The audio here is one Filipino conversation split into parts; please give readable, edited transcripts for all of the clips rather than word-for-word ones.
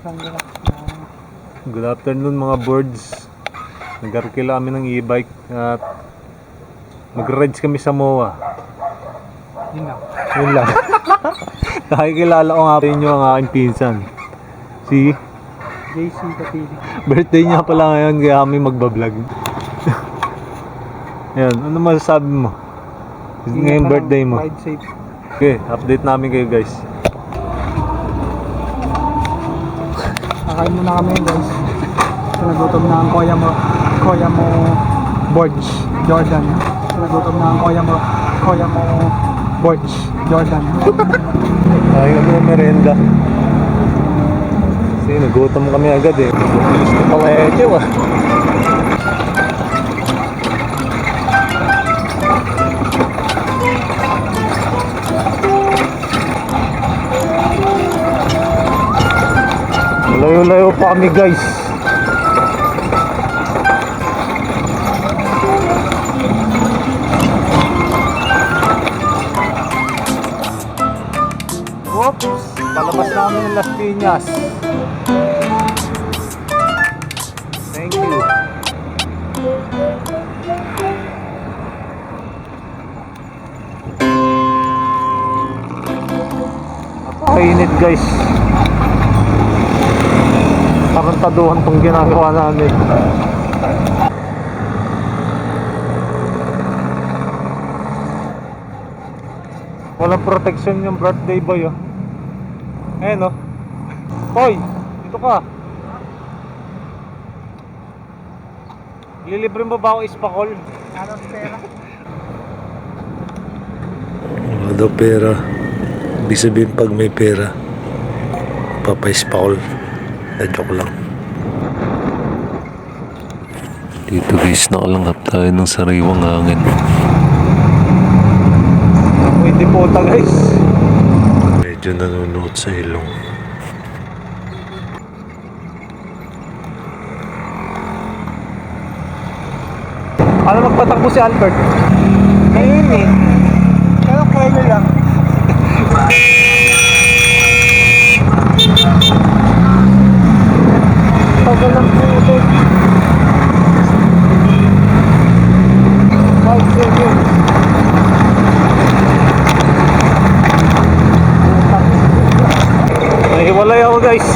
Good afternoon mga boards. Nag-arkila kami ng e-bike at mag-rides kami sa MOA. Yun lang. Nakikilala ko nga rin yung aking pinsan, si JC Katili. birthday niya pala ngayon kaya kami magbablog. Ayan, ano masasabi mo? Ngayong birthday mo. Ride safe. Okay, update namin kayo guys. Kakain muna kami guys. Nagutom na ang kuya mo Borge Jordan. Nagutom na ang kuya mo Borge Jordan. Ay, kami ng merenda. Kasi nagutom kami agad eh. Gusto pa kaya ito ah. Malayo-layo pa kami guys. Whoops! Palabas na kami ng Las Piñas. Thank you. Napakainit guys. Tarantaduhan tong ginagawa namin. Walang protection yung birthday boy oh. Ayan oh. Hoy, dito ka. Lilibre mo ba ako ispakol? Anong pera? Wala daw pera. Ibig sabihin pag may pera, papaispakol. Joke lang. Dito guys, nakalanghap tayo ng sariwang hangin. Pwede po ta guys. Medyo nanunuot sa ilong. Ano magpatakbo si Albert? Ngayon eh. Pero kaya lang. Tagal lang po ito. 5 seconds. Nahiwalay ako guys.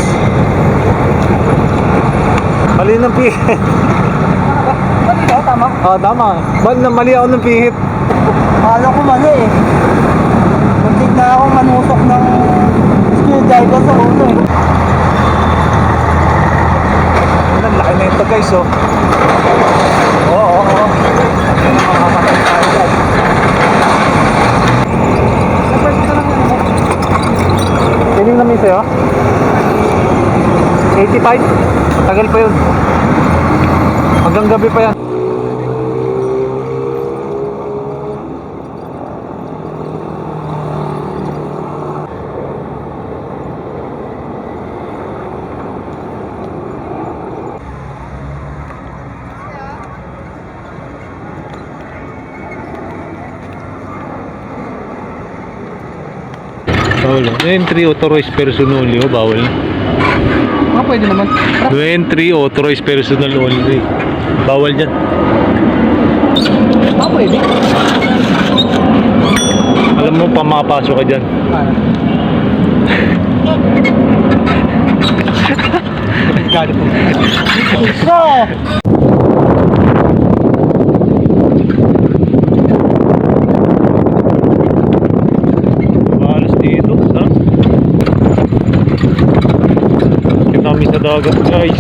Mali ng pihit. Mali ka? Tama? Ah, tama. Ba't na mali ako ng pihit? Akala ko mali eh. Muntik na ako manusok ng screwdriver sa ulo eh. Ang laki na ito guys oh. Oo. Makakapatay tayo guys. Napwede ka lang yun. Tining namin sa'yo? 85? Tagal pa yun. Hanggang gabi pa yan. Bawal na. Entry authorized personal only. Oh, bawal na. Pwede naman. No entry authorized personal only. Bawal dyan. Pwede. Alam mo, pamapasok ka dyan. Gado po. Mahalos dito, ha? Kita kami sa dagat, guys.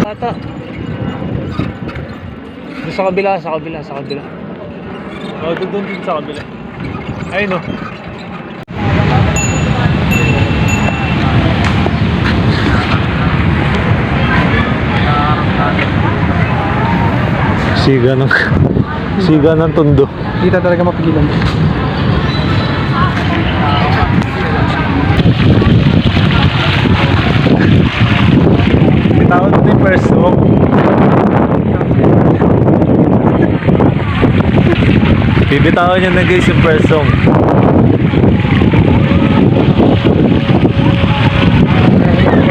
Ata. Sa kabila. Oh, doon din sa kabila. Ayun oh. Siga ng tondo. Hindi ka talaga mapigilan. Bitawan ito yung first smoke. Bibitawan niya na guys yung first song.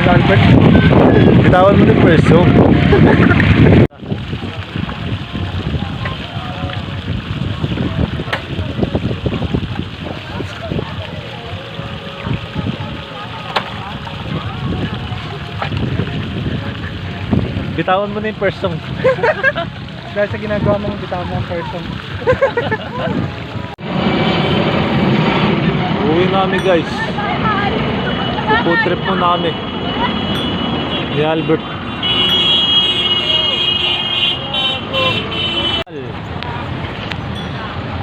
Albert. Bitawan mo na yung first song. Bitawan mo na yung first song. Dahil sa ginagawa mong bitawan mo ang person. Uwi namin guys. Food trip mo namin. Ni Albert.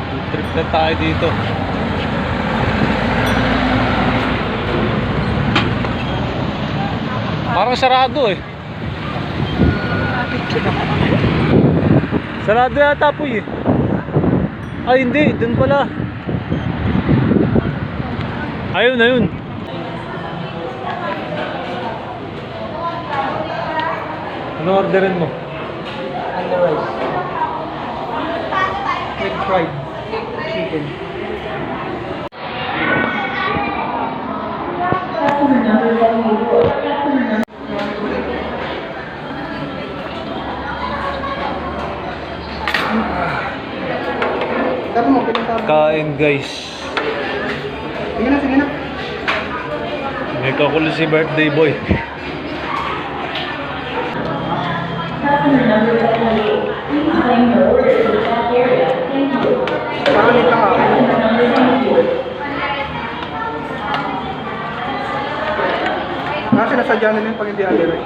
Food trip na tayo dito. Parang sarado eh. Sarado yata po eh. Ay hindi, dun pala. Ayun na yun. Ano orderin mo? Under rice. With fried chicken. Sabi mo, pinagsabi. Kain guys. Sige na, sige na. May kakulo si birthday boy. Nakalit lang ako. Kasi nasadya nila yung pag hindi under rice.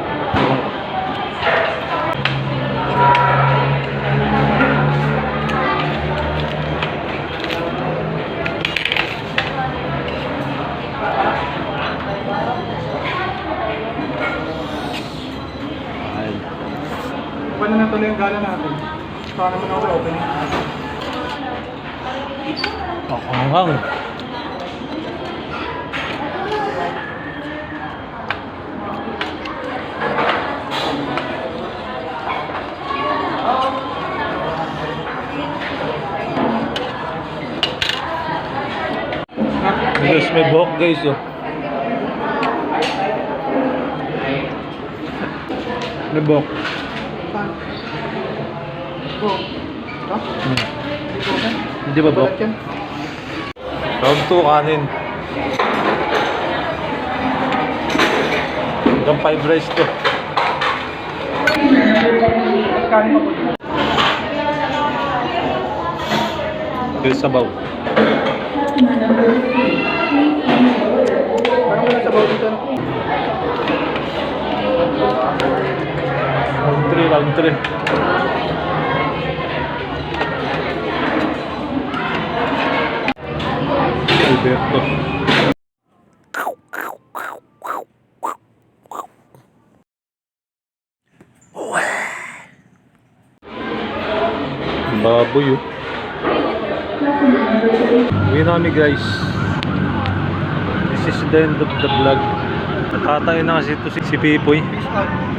Paano na tuloy yung gala natin? Paano naman ako opening? Ako hang. Bilos may buhok guys oh. May buhok. Saan? Oh. Ha? Hindi ba buhok? Balat yan? Round 2 kanin. Hanggang 5 rice to. Kanin pa po. Ito sabaw. Parang wala sabaw dito. Round 3, round 3. Alberto. Baboy oh. Uwi namin guys. This is the end of the vlog. Natatay na kasi ito si Pipoy. Peace out.